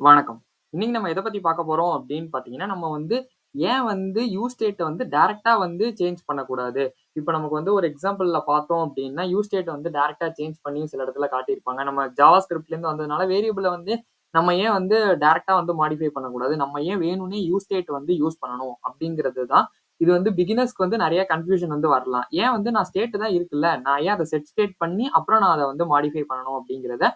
வணக்கம். இன்னைக்கு நம்ம எத பத்தி பார்க்க போறோம் அப்படின்னு பார்த்தீங்கன்னா, நம்ம வந்து ஏன் வந்து யூஸ் ஸ்டேட்ட வந்து டைரக்ட்டா வந்து சேஞ்ச் பண்ணக்கூடாது? இப்ப நமக்கு வந்து ஒரு எக்ஸாம்பிள்ல பார்த்தோம் அப்படின்னா, யூஸ் ஸ்டேட்ட வந்து டைரக்ட்டா சேஞ்ச் பண்ணி சில இடத்துல காட்டியிருப்பாங்க. நம்ம ஜாவா ஸ்கிரிப்ட்லேருந்து வந்ததுனால வேரியபிள வந்து நம்ம ஏன் வந்து டைரக்ட்டா வந்து மாடிஃபை பண்ணக்கூடாது? நம்ம ஏன் வேணும்னே யூஸ் ஸ்டேட் வந்து யூஸ் பண்ணணும்? அப்படிங்கிறது தான். இது வந்து பிகினர்ஸ்க்கு வந்து நெறைய கன்ஃப்யூஷன் வந்து வரலாம். ஏன் வந்து நான் ஸ்டேட் தான் இருக்குல்ல, நான் ஏன் அத செட் ஸ்டேட் பண்ணி அப்புறம் நான் அத வந்து மாடிஃபை பண்ணணும் அப்படிங்கிறத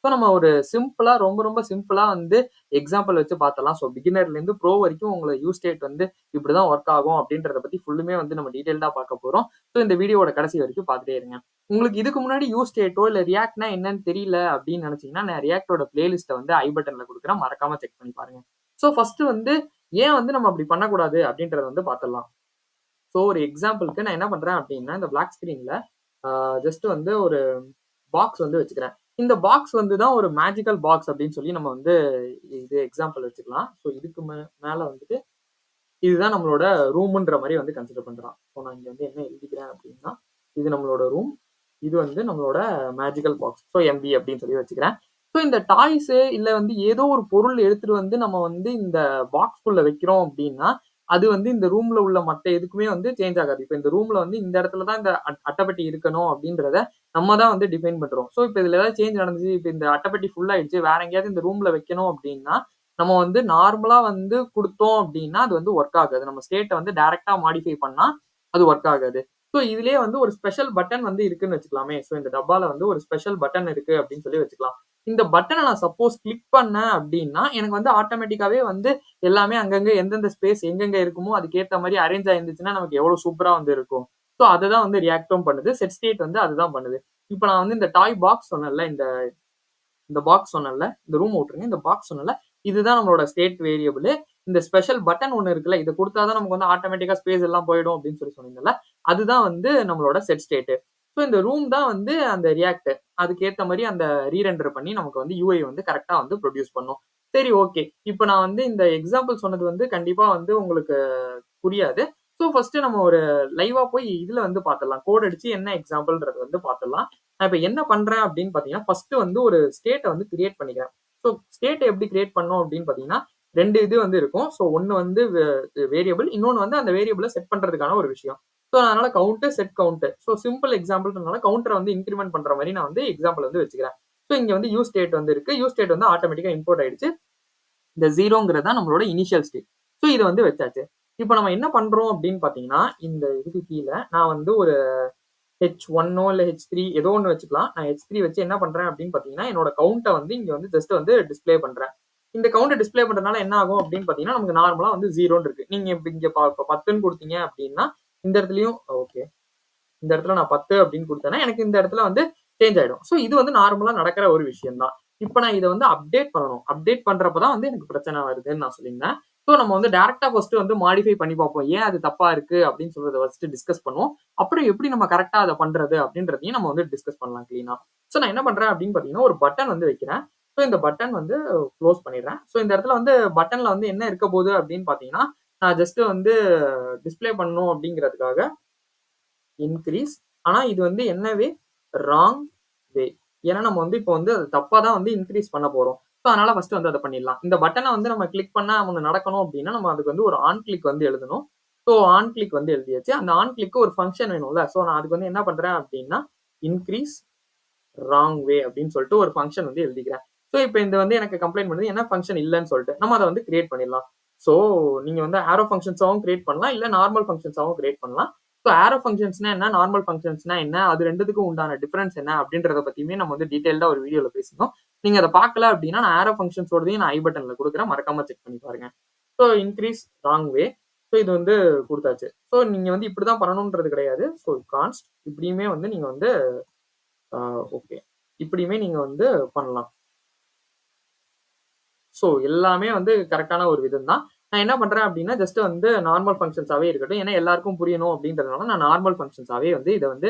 ஸோ நம்ம ஒரு சிம்பிளா ரொம்ப ரொம்ப சிம்பிளா வந்து எக்ஸாம்பிள் வச்சு பார்த்தரலாம். ஸோ பிகினர்லேருந்து ப்ரோ வரைக்கும் உங்கள யூஸ் ஸ்டேட் வந்து இப்படிதான் ஒர்க் ஆகும் அப்படின்றத பத்தி ஃபுல்லுமே வந்து நம்ம டீட்டெயில்டா பார்க்க போறோம். ஸோ இந்த வீடியோவோட கடைசி வரைக்கும் பார்த்துட்டே இருங்க. உங்களுக்கு இதுக்கு முன்னாடி யூஸ் ஸ்டேட்டோ இல்ல ரியாக்ட்னா என்னன்னு தெரியல அப்படின்னு நினைச்சீங்கன்னா, நான் ரியாக்ட்டோட பிளேலிஸ்ட்ட வந்து ஐ பட்டன்ல குடுக்குறேன். மறக்காம செக் பண்ணி பாருங்க. ஸோ ஃபர்ஸ்ட் வந்து ஏன் வந்து நம்ம அப்படி பண்ணக்கூடாது அப்படின்றத வந்து பார்த்துடலாம். ஸோ ஒரு எக்ஸாம்பிள்க்கு நான் என்ன பண்றேன் அப்படின்னா, இந்த பிளாக் ஸ்கிரீன்ல ஜஸ்ட் வந்து ஒரு பாக்ஸ் வந்து வச்சுக்கிறேன். இந்த பாக்ஸ் வந்து தான் ஒரு மேஜிக்கல் பாக்ஸ் அப்படின்னு சொல்லி நம்ம வந்து இது எக்ஸாம்பிள் வச்சுக்கலாம். ஸோ இதுக்கு மேல வந்துட்டு இதுதான் நம்மளோட ரூம்ன்ற மாரி வந்து கன்சிடர் பண்றான். ஸோ நான் இங்க வந்து என்ன எழுதிக்கிறேன் அப்படின்னா, இது நம்மளோட ரூம். இது வந்து நம்மளோட மேஜிக்கல் பாக்ஸ். ஸோ எம்பி அப்படின்னு சொல்லி வச்சுக்கிறேன். ஸோ இந்த டாய்ஸு இல்ல வந்து ஏதோ ஒரு பொருள் எடுத்துட்டு வந்து நம்ம வந்து இந்த பாக்ஸ்க்குள்ள வைக்கிறோம் அப்படின்னா, அது வந்து இந்த ரூம்ல உள்ள மத்த எதுக்குமே வந்து சேஞ்ச் ஆகாது. இப்ப இந்த ரூம்ல வந்து இந்த இடத்துல தான் இந்த அட்டைப்பெட்டி இருக்கணும் அப்படின்றத நம்ம தான் வந்து டிஃபைன் பண்றோம். ஸோ இப்ப இதுல ஏதாவது சேஞ்ச் நடந்துச்சு, இப்ப இந்த அட்டைப்பெட்டி ஃபுல் ஆயிடுச்சு, வேற எங்கேயாவது இந்த ரூம்ல வைக்கணும் அப்படின்னா, நம்ம வந்து நார்மலா வந்து குடுத்தோம் அப்படின்னா, அது வந்து ஒர்க் ஆகாது. நம்ம ஸ்டேட்ட வந்து டைரக்ட்டா மாடிஃபை பண்ணா, அது ஒர்க் ஆகாது. ஸோ இதுலயே வந்து ஒரு ஸ்பெஷல் பட்டன் வந்து இருக்குன்னு வச்சுக்கலாமே. ஸோ இந்த டப்பால வந்து ஒரு ஸ்பெஷல் பட்டன் இருக்கு அப்படின்னு சொல்லி வச்சுக்கலாம். இந்த பட்டன நான் சப்போஸ் கிளிக் பண்ணேன் அப்படின்னா, எனக்கு வந்து ஆட்டோமேட்டிக்காவே வந்து எல்லாமே அங்கங்க எந்தெந்த ஸ்பேஸ் எங்கெங்க இருக்குமோ, அதுக்கேத்த மாரி அரேஞ்ச் ஆயிருந்துச்சுன்னா, நமக்கு எவ்வளவு சூப்பரா வந்து இருக்கும். ஸோ அததான் வந்து ரியாக்ட்டும் பண்ணுது. செட் ஸ்டேட் வந்து அதுதான் பண்ணுது. இப்ப நான் வந்து இந்த டாய் பாக்ஸ் சொன்னேன்ல, இந்த இந்த பாக்ஸ் சொன்னேன்ல, இந்த ரூம் விட்டுருங்க. இந்த பாக்ஸ் சொன்னேன்ல, இதுதான் நம்மளோட ஸ்டேட் வேரியபிள். இந்த ஸ்பெஷல் பட்டன் ஒண்ணு இருக்குல்ல, இத குடுத்தா தான் நமக்கு வந்து ஆட்டோமேட்டிக்கா ஸ்பேஸ் எல்லாம் போயிடும் அப்படின்னு சொல்லி சொன்னீங்கல்ல, அதுதான் வந்து நம்மளோட செட் ஸ்டேட். ஸோ இந்த ரூம் தான் வந்து அந்த ரியாக்ட். அதுக்கேத்த மாரி அந்த ரீரெண்டர் பண்ணி நமக்கு வந்து யூஐ வந்து கரெக்ட்டா வந்து புரொடியூஸ் பண்ணும். சரி ஓகே. இப்ப நான் வந்து இந்த எக்ஸாம்பிள் சொன்னது வந்து கண்டிப்பா வந்து உங்களுக்கு புரியாது. ஸோ ஃபர்ஸ்ட் நம்ம ஒரு லைவா போய் இதுல வந்து பாத்துரலாம். கோட் அடிச்சு என்ன எக்ஸாம்பிள்ன்றத வந்து பாத்துரலாம். நான் இப்ப என்ன பண்றேன் அப்படின்னு பாத்தீங்கன்னா, ஃபர்ஸ்ட் வந்து ஒரு ஸ்டேட்ட வந்து கிரியேட் பண்ணிக்கிறேன். ஸோ ஸ்டேட்ட எப்படி கிரியேட் பண்ணோம் அப்படின்னு பாத்தீங்கன்னா, 2 இது வந்து இருக்கும். ஸோ ஒண்ணு வந்து வேரியபிள். இன்னொன்னு வந்து அந்த வேரியபிள செட் பண்றதுக்கான ஒரு விஷயம். ஸோ அதனால count, set count. So simple எக்ஸாம்பிள்ன்றனால கவுண்டர வந்து இன்கிரிமென்ட் பண்ற மாரி நான் வந்து எக்ஸாம்பிள் வந்து வச்சுக்கிறேன். ஸோ இங்க வந்து யூஸ் ஸ்டேட் வந்து இருக்கு. யூஸ் ஸ்டேட் வந்து ஆட்டோமேட்டிக்கா இம்போர்ட் ஆயிடுச்சு. இந்த 0ங்கிறது தான் நம்மளோட இனிஷியல் ஸ்டேட். ஸோ இத வந்து வச்சாச்சு. இப்ப நம்ம என்ன பண்றோம் அப்படின்னு பாத்தீங்கன்னா, இந்த இதுக்கு கீழ நான் வந்து ஒரு H1ஓ இல்ல H3 ஏதோ ஒண்ணு வச்சுக்கலாம். நான் H3 வச்சு என்ன பண்றேன் அப்படின்னு பாத்தீங்கன்னா, என்னோட கவுண்ட்ட வந்து இங்க வந்து ஜஸ்ட் வந்து டிஸ்ப்ளே பண்றேன். இந்த கவுண்ட்ட டிஸ்ப்ளே பண்றதுனால என்ன ஆகும் அப்படின்னு பாத்தீங்கன்னா, நமக்கு நார்மலா வந்து 0ன்னு இருக்கு. நீங்க இப்ப இங்க இப்ப 10ன்னு குடுத்தீங்க அப்படின்னா, இந்த இடத்துலயும் ஓகே. இந்த இடத்துல நான் 10 அப்படின்னு குடுத்தேன்னா, எனக்கு இந்த இடத்துல வந்து சேஞ்ச் ஆயிடும். ஸோ இது வந்து நார்மலா நடக்கிற ஒரு விஷயம் தான். இப்ப நான் இத வந்து அப்டேட் பண்ணணும். அப்டேட் பண்றப்ப தான் வந்து எனக்கு பிரச்சனை வருதுன்னு நான் சொல்லியிருந்தேன். ஸோ நம்ம வந்து டைரக்ட்டா ஃபர்ஸ்ட் வந்து மாடிஃபை பண்ணி பார்ப்போம். ஏன் அது தப்பா இருக்கு அப்படின்னு சொல்றத ஃபர்ஸ்ட் டிஸ்கஸ் பண்ணுவோம். அப்புறம் எப்படி நம்ம கரெக்ட்டா அத பண்றது அப்படின்றதையும் நம்ம வந்து டிஸ்கஸ் பண்ணலாம் கிளீனா. ஸோ நான் என்ன பண்றேன் அப்படின்னு பார்த்தீங்கன்னா, ஒரு பட்டன் வந்து வைக்கிறேன். ஸோ இந்த பட்டன் வந்து குளோஸ் பண்ணிடுறேன். ஸோ இந்த இடத்துல வந்து பட்டன்ல வந்து என்ன இருக்க போகுது அப்படின்னு பார்த்தீங்கன்னா, நான் ஜஸ்ட் வந்து டிஸ்ப்ளே பண்ணணும் அப்படிங்கிறதுக்காக இன்கிரீஸ். ஆனா இது வந்து என்ன வே? ராங் வே. ஏன்னா நம்ம வந்து இப்போ வந்து அது தப்பா தான் வந்து இன்கிரீஸ் பண்ண போறோம். ஸோ அதனால ஃபர்ஸ்ட் வந்து அத பண்ணிடலாம். இந்த பட்டன வந்து நம்ம கிளிக் பண்ணா ஒண்ணு நடக்கணும் அப்டின்னா, நம்ம அதுக்கு வந்து ஒரு ஆன் கிளிக் வந்து எழுதணும். ஸோ ஆன் கிளிக் வந்து எழுதியாச்சு. அந்த ஆன் கிளிக்கு ஒரு ஃபங்ஷன் வேணும்ல. ஸோ நான் அதுக்கு வந்து என்ன பண்றேன் அப்டின்னா, இன்கிரீஸ் ராங் வே அப்டின்னு சொல்லிட்டு ஒரு ஃபங்ஷன் வந்து எழுதிக்கிறேன். ஸோ இப்ப இந்த வந்து எனக்கு கம்ப்ளைண்ட் பண்ணுது. என்ன ஃபங்ஷன் இல்லன்னு சொல்லிட்டு. நம்ம அத வந்து கிரியேட் பண்ணிடலாம். ஸோ நீங்க வந்து ஆரோ ஃபங்ஷன்ஸாவும் கிரியேட் பண்ணலாம். இல்ல நார்மல் ஃபங்ஷன்ஸாவும் கிரியேட் பண்ணலாம். ஸோ ஆரோ ஃபங்ஷன்ஸ்னா என்ன? நார்மல் ஃபங்ஷன்ஸ்னா என்ன? அது 2த்துக்கும் உண்டான டிஃபரன்ஸ் என்ன? அப்படின்றத பத்தியுமே நம்ம வந்து டீடைல்டா ஒரு வீடியோல பேசினோம். நீங்க அத பார்க்கல அப்படின்னா, நான் ஆரோ ஃபங்ஷன்ஸோடதையும் நான் ஐ பட்டன்ல குடுக்குறேன். மறக்காம செக் பண்ணி பாருங்க. ஸோ இன்கிரீஸ் ராங் வே. ஸோ இது வந்து குடுத்தாச்சு. ஸோ நீங்க வந்து இப்படிதான் பண்ணணும்ன்றது கிடையாது. ஸோ கான்ஸ்ட் இப்படியுமே வந்து நீங்க வந்து ஓகே. இப்படியுமே நீங்க வந்து பண்ணலாம். ஸோ எல்லாமே வந்து கரெக்ட்டான ஒரு விதம் தான். நான் என்ன பண்றேன் அப்டின்னா, ஜஸ்ட் வந்து நார்மல் ஃபங்ஷன்ஸாவே இருக்கட்டும். ஏன்னா எல்லாருக்கும் புரியணும் அப்டின்றதுனால நான் நார்மல் ஃபங்ஷன்ஸாவே வந்து இத வந்து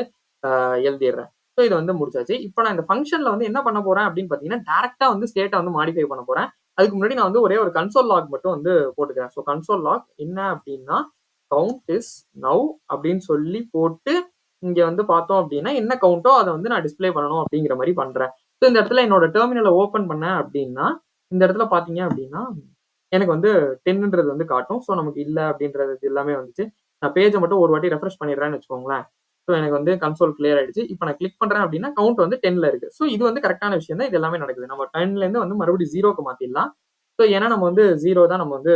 எழுதிர்றேன். ஸோ இத வந்து முடிச்சாச்சு. இப்ப நான் இந்த ஃபங்ஷன்ல வந்து என்ன பண்ண போறேன் அப்டின்னு பார்த்தீங்கன்னா, டைரக்ட்டா வந்து ஸ்டேட்ட வந்து மாடிஃபை பண்ண போறேன். அதுக்கு முன்னாடி நான் வந்து ஒரே ஒரு கன்சோல் லாக் மட்டும் வந்து போட்டுக்கிறேன். ஸோ கன்சோல் லாக் என்ன அப்டின்னா, கவுண்ட் இஸ் நவ் அப்டின்னு சொல்லி போட்டு, இங்க வந்து பார்த்தோம் அப்டின்னா, என்ன கவுண்ட்டோ அத வந்து நான் டிஸ்ப்ளே பண்ணணும் அப்டிங்கிற மாரி பண்றேன். ஸோ இந்த இடத்துல என்னோட டெர்மினல ஓப்பன் பண்ணேன் அப்டின்னா, இந்த இடத்துல பார்த்தீங்க அப்படின்னா, எனக்கு வந்து 10ன்றது வந்து காட்டும். ஸோ நமக்கு இல்ல அப்படின்றது எல்லாமே வந்துச்சு. நான் பேஜ மட்டும் ஒரு வாட்டி ரெஃப்ரெஷ் பண்ணிடுறேன்னு வச்சுக்கோங்களேன். ஸோ எனக்கு வந்து கன்சோல் கிளியர் ஆயிடுச்சு. இப்ப நான் கிளிக் பண்றேன் அப்படின்னா, கவுண்ட் வந்து 10ல இருக்கு. ஸோ இது வந்து கரெக்ட்டான விஷயம் தான். இது எல்லாமே நடக்குது. நம்ம 10லேருந்து வந்து மறுபடியும் 0க்கு மாத்திடலாம். ஸோ ஏன்னா நம்ம வந்து 0 தான் நம்ம வந்து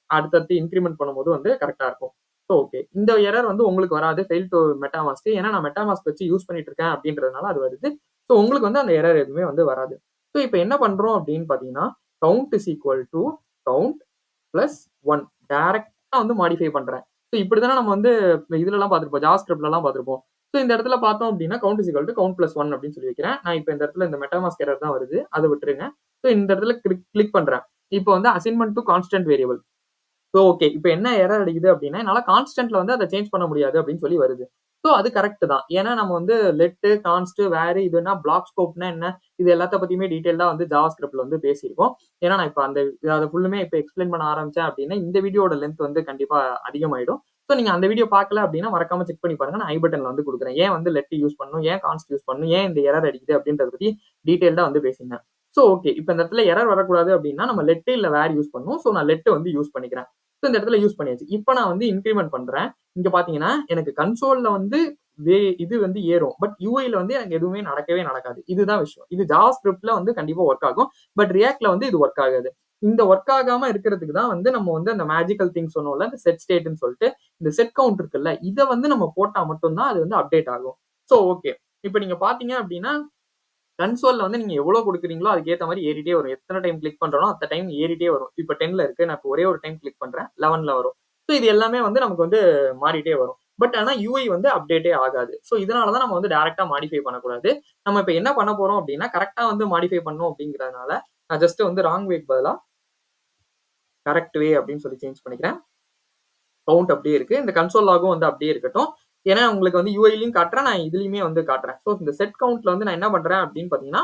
அடுத்தடுத்து இன்கிரிமெண்ட் பண்ணும்போது வந்து கரெக்ட்டா இருக்கும். So okay. இந்த எரர் வந்து உங்களுக்கு வராது. Fail to MetaMask. ஏன்னா நான் மெட்டாமாஸ்க் வச்சு யூஸ் பண்ணிட்டு இருக்கேன் அப்படின்றதுனால அது வருது. ஸோ உங்களுக்கு வந்து அந்த எரர் எதுவுமே வந்து வராது. ஸோ இப்ப என்ன பண்றோம் அப்படின்னு பார்த்தீங்கன்னா, count is equal to count plus 1 டைரக்ட்டா வந்து மாடிஃபை பண்றேன். ஸோ இப்படித்தானே நம்ம வந்து இதுலலாம் பார்த்திருப்போம். ஜாவாஸ்கிரிப்ட்லலாம் பார்த்திருப்போம். ஸோ இந்த இடத்துல பார்த்தோம் அப்படின்னா, count is equal to count plus 1 அப்படின்னு சொல்லி வைக்கிறேன். நான் இப்ப இந்த இடத்துல இந்த மெட்டாமாஸ்க் எரர் தான் வருது. அத விட்டுருங்க. ஸோ இந்த இடத்துல கிளிக் பண்றேன். இப்போ வந்து assignment to constant variable. So okay. இப்ப என்ன எரர் அடிக்குது அப்டின்னா, என்னால கான்ஸ்டன்ட்ல வந்து அத சேஞ்ச் பண்ண முடியாது அப்டின்னு சொல்லி வருது. ஸோ அது கரெக்ட் தான். ஏன்னா நம்ம வந்து லெட், கான்ஸ்ட், வேர் இதுன்னா பிளாக் ஸ்கோப்னா என்ன? இது எல்லாத்த பத்தியுமே டீடைல்டா வந்து ஜாவாஸ்கிரிப்ட்ல வந்து பேசியிருக்கோம். ஏன்னா நான் இப்ப அத ஃபுல்லுமே இப்ப எக்ஸ்பிளைன் பண்ண ஆரம்பிச்சேன் அப்டின்னா, இந்த வீடியோட லென்த் வந்து கண்டிப்பா அதிகமாயிடும். ஸோ நீங்க அந்த வீடியோ பார்க்கல அப்டின்னா மறக்காம செக் பண்ணி பாருங்க. நான் ஐ பட்டன்ல வந்து குடுக்குறேன். ஏன் வந்து லெட் யூஸ் பண்ணணும்? ஏன் கான்ஸ்ட் யூஸ் பண்ணணும்? ஏன் இந்த எரர் அடிக்குது? அப்டின்றத பத்தி டீடைல்டா வந்து பேசியிருந்தேன். So okay. இப்ப இந்த இடத்துல எரர் வரக்கூடாது அப்டின்னா, நம்ம லெட் இல்ல வேர் யூஸ் பண்ணணும். ஸோ நான் லெட் வந்து யூஸ் பண்ணிக்கிறேன். ஸோ இந்த இடத்துல யூஸ் பண்ணியாச்சு. இப்ப நான் வந்து இன்கிரிமெண்ட் பண்றேன். இங்க பார்த்தீங்கன்னா, எனக்கு கன்சோல்ல வந்து இது வந்து ஏறும். பட் யூஐல வந்து எனக்கு எதுவுமே நடக்கவே நடக்காது. இதுதான் விஷயம். இது ஜாவாஸ்கிரிப்ட்ல வந்து கண்டிப்பா வொர்க் ஆகும். பட் ரியாக்ட்ல வந்து இது வொர்க் ஆகாது. இந்த வொர்க் ஆகாம இருக்கிறதுக்கு தான் வந்து நம்ம வந்து அந்த மேஜிக்கல் திங் சொன்னோம்ல, இந்த செட் ஸ்டேட்ன்னு சொல்லிட்டு, இந்த செட் கவுண்ட் இருக்குல்ல, இத வந்து நம்ம போட்டா மட்டும் தான் அது வந்து அப்டேட் ஆகும். So okay. இப்ப நீங்க பார்த்தீங்க அப்டின்னா, கன்சோல்ல வந்து நீங்க எவ்வளவு குடுக்குறீங்களோ அதுக்கு ஏத்த மாரி ஏறிட்டே வரும். எத்தன டைம் கிளிக் பண்றனோ அத்தன டைம் ஏறிட்டே வரும். இப்ப 10ல இருக்கு. நான் இப்ப ஒரே ஒரு டைம் கிளிக் பண்றேன். 11ல வரும். சோ இது எல்லாமே வந்து நமக்கு வந்து மாறிட்டே வரும். பட் ஆனா யூஐ வந்து அப்டேட்டே ஆகாது. சோ இதனால தான் நம்ம வந்து டைரக்ட்டா மாடிஃபை பண்ணக்கூடாது. நம்ம இப்ப என்ன பண்ண போறோம் அப்டின்னா, கரெக்ட்டா வந்து மாடிஃபை பண்ணணும் அப்டிங்கிறதுனால, நான் ஜஸ்ட் வந்து ராங் வேக்கு பதிலா கரெக்ட் வே அப்டின்னு சொல்லி சேஞ்ச் பண்ணிக்கிறேன். கவுண்ட் அப்படியே இருக்கு. இந்த கன்சோல் லாகும் வந்து அப்படியே இருக்கட்டும். ஏன்னா உங்களுக்கு வந்து யூஐலயும் காட்டுறேன். நான் இதுலயுமே வந்து காட்டுறேன். ஸோ இந்த செட் கவுண்ட்ல வந்து நான் என்ன பண்றேன் அப்படின்னு பார்த்தீங்கன்னா,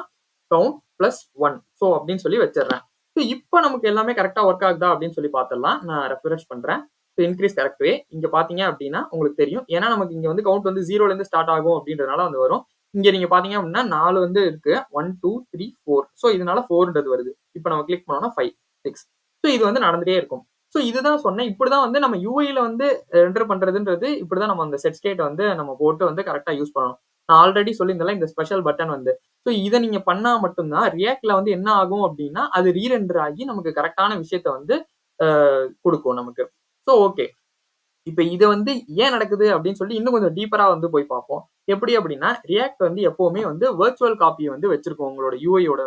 கவுண்ட் பிளஸ் 1 ஸோ அப்படின்னு சொல்லி வச்சிடுறேன். ஸோ இப்போ நமக்கு எல்லாமே கரெக்டா ஒர்க் ஆகுதா அப்படின்னு சொல்லி பார்த்துடலாம். நான் ரெஃப்ரெஷ் பண்றேன். So increase correct way. இங்க பாத்தீங்க அப்படின்னா உங்களுக்கு தெரியும். ஏன்னா நமக்கு இங்க வந்து கவுண்ட் வந்து 0ல இருந்து ஸ்டார்ட் ஆகும் அப்படின்றதுனால வந்து வரும். இங்க நீங்க பாத்தீங்க அப்படின்னா 4 வந்து இருக்கு. 1, 2, 3, 4. ஸோ இதனால 4ன்றது வருது. இப்போ நம்ம கிளிக் பண்ணோம்னா 5, 6. ஸோ இது வந்து நடந்துட்டே இருக்கும். ஸோ இதுதான் சொன்னேன். இப்படிதான் வந்து நம்ம யூஐல வந்து என்டர் பண்றதுன்றது இப்படிதான் நம்ம அந்த செட் ஸ்டேட் வந்து நம்ம போட்டு வந்து கரெக்டா யூஸ் பண்ணணும். நான் ஆல்ரெடி சொல்லியிருந்தேன்ல இந்த ஸ்பெஷல் பட்டன் வந்து. ஸோ இத நீங்க பண்ணா மட்டும் தான் ரியாக்ட்ல வந்து என்ன ஆகும் அப்படின்னா, அது ரீரெண்டர் ஆகி நமக்கு கரெக்ட்டான விஷயத்த வந்து அ குடுக்கும் நமக்கு. So okay. இப்ப இது வந்து ஏன் நடக்குது அப்படின்னு சொல்லி இன்னும் கொஞ்சம் டீப்பரா வந்து போய் பார்ப்போம். எப்படி அப்படின்னா, ரியாக்ட் வந்து எப்பவுமே வந்து வெர்ச்சுவல் காப்பிய வந்து வச்சிருக்கும் உங்களோட யூஐயோட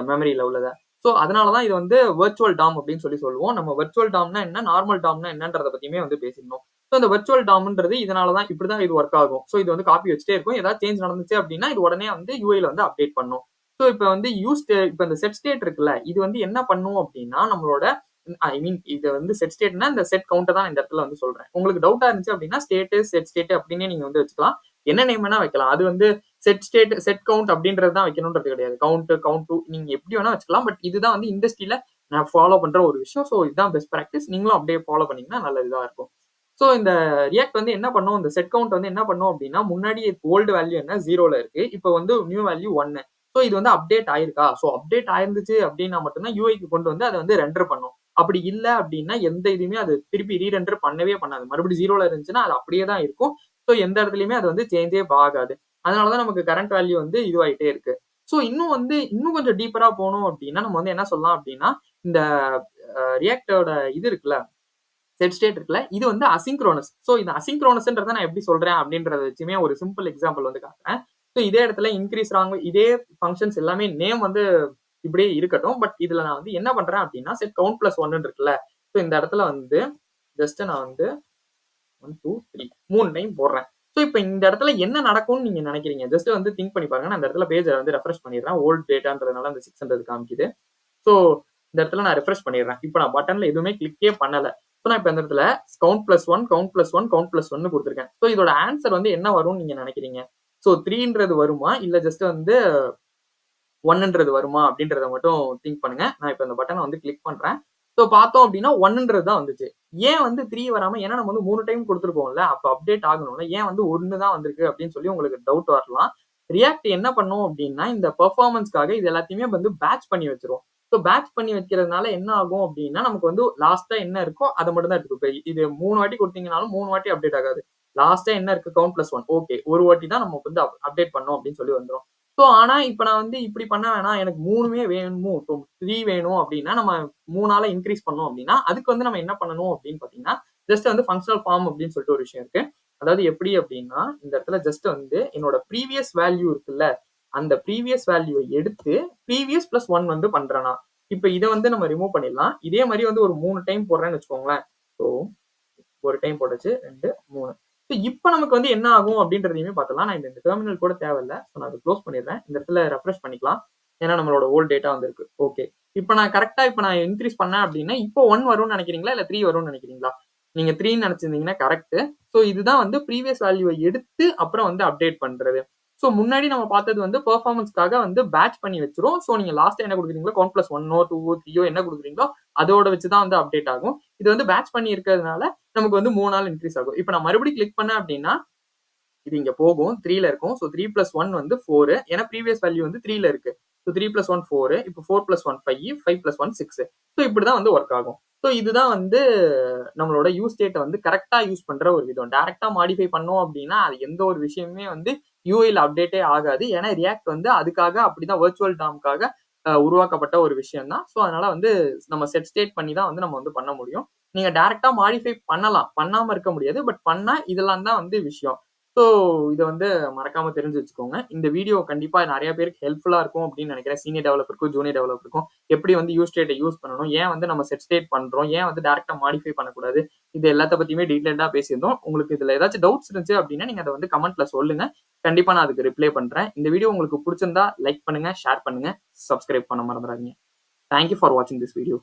மெமரியில உள்ளத. சோ அதனால தான் இது வந்து வெர்ச்சுவல் டாம் அப்படின்னு சொல்லி சொல்லுவோம். நம்ம வெர்ச்சுவல் டாம்னா என்ன, நார்மல் டாம்னா என்னன்றத பத்தியுமே வந்து பேசியிருந்தோம். சோ இந்த வெர்ச்சுவல் டாம்ன்றது இதனால தான் இப்படிதான் இது ஒர்க் ஆகும். சோ இது வந்து காப்பி வச்சுட்டே இருக்கும். ஏதாவது சேஞ்ச் நடந்துச்சு அப்படின்னா, இது உடனே வந்து யூஐல வந்து அப்டேட் பண்ணும். சோ இப்ப வந்து இப்ப இந்த செட் ஸ்டேட் இருக்குல்ல, இது வந்து என்ன பண்ணும் அப்படின்னா, நம்மளோட ஐ மீன் இது வந்து செட் ஸ்டேட்னா இந்த செட் கவுண்ட்ட தான் இந்த இடத்துல வந்து சொல்றேன். உங்களுக்கு டவுட்டா இருந்துச்சு அப்படின்னா, செட் ஸ்டேட் அப்படின்னே நீங்க வந்து வச்சுக்கலாம். என்ன நேம் வேணா வைக்கலாம். அது வந்து செட் ஸ்டேட், செட் கவுண்ட் அப்படின்றது தான் வைக்கணும்ன்றது கிடையாது. கவுண்ட் 2 நீங்க எப்படி வேணா வச்சுக்கலாம். பட் இதுதான் வந்து இண்டஸ்ட்ரியில நான் ஃபாலோ பண்ற ஒரு விஷயம். ஸோ இதுதான் பெஸ்ட் பிராக்டிஸ். நீங்களும் அப்படியே ஃபாலோ பண்ணீங்கன்னா நல்ல இதா இருக்கும். ஸோ இந்த ரியாக்ட் வந்து என்ன பண்ணும், இந்த செட் கவுண்ட் வந்து என்ன பண்ணும் அப்படின்னா, முன்னாடி ஓல்டு வேல்யூ என்ன 0ல இருக்கு. இப்போ வந்து நியூ வேல்யூ 1. ஸோ இது வந்து அப்டேட் ஆயிருக்கா? ஸோ அப்டேட் ஆயிருந்துச்சு அப்படின்னா மட்டும் தான் யூஐக்கு கொண்டு வந்து அத வந்து ரெண்டர் பண்ணும். அப்படி இல்ல அப்படின்னா எந்த இதுவுமே அது திருப்பி ரீரெண்டர் பண்ணவே பண்ணாது. மறுபடியும் 0ல இருந்துச்சுன்னா அது அப்படியே தான் இருக்கும். ஸோ எந்த இடத்துலயுமே அது வந்து சேஞ்சே ஆகாது. அதனால தான் நமக்கு கரண்ட் வேல்யூ வந்து இதுவாயிட்டே இருக்கு. ஸோ இன்னும் வந்து இன்னும் கொஞ்சம் டீப்பரா போனோம் அப்படின்னா, நம்ம வந்து என்ன சொல்லலாம் அப்படின்னா, இந்த ரியாக்ட்டோட இது இருக்குல்ல, செட் ஸ்டேட் இருக்குல்ல, இது வந்து அசிங்க்ரோனஸ். ஸோ இந்த அசிங்க்ரோனஸ்ன்றத நான் எப்படி சொல்றேன் அப்படின்றத வச்சுமே ஒரு சிம்பிள் எக்ஸாம்பிள் வந்து காட்டுறேன். ஸோ இதே இடத்துல இன்கிரீஸ் ராங் இதே ஃபங்ஷன்ஸ் எல்லாமே நேம் வந்து இப்படியே இருக்கட்டும். பட் இதுல நான் வந்து என்ன பண்றேன் அப்படின்னா, செட் கவுண்ட் பிளஸ் 1 இருக்குல்ல. ஸோ இந்த இடத்துல வந்து ஜஸ்ட் நான் வந்து 1, 2, 3 3 டைம் போடுறேன். சோ இப்ப இந்த இடத்துல என்ன நடக்கும்னு நீங்க நினைக்கிறீங்க? ஜஸ்ட் வந்து திங்க் பண்ணி பாருங்க. நான் இந்த இடத்துல பேஜ வந்து ரெஃப்ரெஷ் பண்ணிடுறேன். ஓல்ட் டேட்டான்றதுனால அந்த 600 காமிக்குது. சோ இந்த இடத்துல நான் ரெஃப்ரெஷ் பண்ணிடுறேன். இப்ப நான் பட்டன்ல எதுவுமே கிளிக்கே பண்ணல. சோ நான் இப்ப இந்த இடத்துல count plus 1, count plus 1, count plus 1 குடுத்துருக்கேன். சோ இதோட ஆன்சர் வந்து என்ன வரும்னு நீங்க நினைக்கிறீங்க? சோ 3ன்றது வருமா? இல்ல ஜஸ்ட் வந்து 1ன்றது வருமா? அப்படின்றத மட்டும் திங்க் பண்ணுங்க. நான் இப்ப இந்த பட்டன வந்து கிளிக் பண்றேன். சோ பார்த்தோம் அப்படின்னா 1ன்றது தான் வந்துச்சு. ஏன் வந்து 3 வராம ஏன்னா நம்ம வந்து 3 டைம் குடுத்துருக்கோம்ல. அப்ப அப்டேட் ஆகணும்ல. ஏன் வந்து 1 தான் வந்திருக்கு அப்படின்னு சொல்லி உங்களுக்கு டவுட் வரலாம். ரியாக்ட் என்ன பண்ணும் அப்படின்னா, இந்த பெர்ஃபார்மன்ஸ்க்காக இது எல்லாத்தையுமே வந்து பேட்ச் பண்ணி வச்சுரும். ஸோ பேட்ச் பண்ணி வைக்கிறதுனால என்ன ஆகும் அப்படின்னா நமக்கு வந்து லாஸ்டா என்ன இருக்கோ அதை மட்டும் தான் எடுத்துக்கும். இப்போ இது 3 வாட்டி கொடுத்தீங்கனாலும் 3 வாட்டி அப்டேட் ஆகாது. லாஸ்டா என்ன இருக்கு கவுண்ட் பிளஸ் 1 ஓகே ஒரு வாட்டி தான் நமக்கு வந்து அப்டேட் பண்ணோம் அப்படின்னு சொல்லி வந்துரும். ஸோ ஆனா இப்ப நான் வந்து இப்படி பண்ண வேணாம் எனக்கு 3மே வேணும், 3 வேணும் அப்படின்னா நம்ம 3ஆல இன்க்ரீஸ் பண்ணோம் அப்படின்னா அதுக்கு வந்து நம்ம என்ன பண்ணணும் அப்படின்னு பாத்தீங்கன்னா ஜஸ்ட் வந்து ஃபங்க்ஷனல் ஃபார்ம் அப்படின்னு சொல்லிட்டு ஒரு விஷயம் இருக்கு. அதாவது எப்படி அப்படின்னா இந்த இடத்துல ஜஸ்ட் வந்து என்னோட ப்ரீவியஸ் வேல்யூ இருக்குல்ல அந்த ப்ரீவியஸ் வேல்யூவை எடுத்து ப்ரீவியஸ் பிளஸ் 1 வந்து பண்றேனா. இப்ப இதை வந்து நம்ம ரிமூவ் பண்ணிடலாம். இதே மாதிரி வந்து ஒரு 3 டைம் போடுறேன்னு வச்சுக்கோங்களேன். ஸோ ஒரு டைம் போட்டுச்சு 2 3. ஸோ இப்போ நமக்கு வந்து என்ன ஆகும் அப்படின்றதையுமே பார்த்தலாம். நான் இந்த டெர்மினல் கூட தேவையில்லை. ஸோ நான் அதை க்ளோஸ் பண்ணிடுறேன். இந்த இடத்துல ரெஃப்ரெஷ் பண்ணிக்கலாம். ஏன்னா நம்மளோட ஓல்ட் டேட்டா வந்திருக்கு. ஓகே இப்போ நான் கரெக்டா இப்போ நான் இன்க்ரீஸ் பண்ணேன் அப்படின்னா இப்போ 1 வரும்னு நினைக்கிறீங்களா இல்ல 3 வரும்னு நினைக்கிறீங்களா? நீங்க 3 நினைச்சிருந்தீங்கன்னா கரெக்ட். ஸோ இதுதான் வந்து ப்ரீவியஸ் வேல்யூவை எடுத்து அப்புறம் வந்து அப்டேட் பண்றது. ஸோ முன்னாடி நம்ம பார்த்தது வந்து பெர்ஃபார்மன்ஸ்க்காக வந்து பேட்ச் பண்ணி வச்சிரும். ஸோ நீங்க லாஸ்ட் என்ன கொடுக்குறீங்களோ கவுண்ட் பிளஸ் 1ஓ 2ஓ 3ஓ என்ன கொடுக்குறீங்களோ அதோட வச்சு தான் வந்து அப்டேட் ஆகும். இது வந்து பேட்ச் பண்ணி இருக்கிறதுனால நமக்கு வந்து 3 நாள் இன்க்ரீஸ் ஆகும். இப்போ நான் மறுபடியும் கிளிக் பண்ணேன் அப்படின்னா இது இங்க போகும் 3ல இருக்கும். ஸோ 3 பிளஸ் 1 வந்து 4 ஏன்னா ப்ரீவியஸ் வேல்யூ வந்து 3ல இருக்கு. ஸோ 3 பிளஸ் 1 4 இப்போ 4 பிளஸ் 1 5 5 பிளஸ் 1 6. ஸோ இப்படிதான் வந்து ஒர்க் ஆகும். ஸோ இதுதான் வந்து நம்மளோட யூஸ் ஸ்டேட்டை வந்து கரெக்டா யூஸ் பண்ற ஒரு விதம். டைரக்டா மாடிஃபை பண்ணோம் அப்படின்னா அது எந்த ஒரு விஷயமே வந்து யூஐல அப்டேட்டே ஆகாது. ஏன்னா ரியாக்ட் வந்து அதுக்காக அப்படிதான் வெர்ச்சுவல் டாம்காக உருவாக்கப்பட்ட ஒரு விஷயம் தான். ஸோ அதனால வந்து நம்ம செட் ஸ்டேட் பண்ணி தான் வந்து நம்ம வந்து பண்ண முடியும். நீங்க டைரக்டா மாடிஃபை பண்ணலாம், பண்ணாம இருக்க முடியாது. பட் பண்ணா இதெல்லாம் தான் வந்து விஷயம். ஸோ இதை வந்து மறக்காம தெரிஞ்சு வச்சுக்கோங்க. இந்த வீடியோ கண்டிப்பா நிறைய பேருக்கு ஹெல்ப்ஃபுல்லா இருக்கும் அப்படின்னு நினைக்கிறேன். சீனியர் டெவலப்பருக்கும் ஜூனியர் டெவலப்பருக்கும் எப்படி வந்து யூஸ் ஸ்டேட்டை யூஸ் பண்ணணும், ஏன் வந்து நம்ம செட் ஸ்டேட் பண்றோம், ஏன் வந்து டைரக்டா மாடிஃபை பண்ணக்கூடாது, இது எல்லாத்த பத்தியுமே டீடைல்டா பேசியிருந்தோம். உங்களுக்கு இதுல ஏதாச்சும் டவுட்ஸ் இருந்துச்சு அப்படின்னா நீங்க அதை வந்து கமெண்ட்ல சொல்லுங்க. கண்டிப்பா நான் அதுக்கு ரிப்ளை பண்றேன். இந்த வீடியோ உங்களுக்கு பிடிச்சிருந்தா லைக் பண்ணுங்க, ஷேர் பண்ணுங்க, சப்ஸ்கிரைப் பண்ண மறந்துடாதீங்க. தேங்க்யூ ஃபார் வாட்சிங் திஸ் வீடியோ.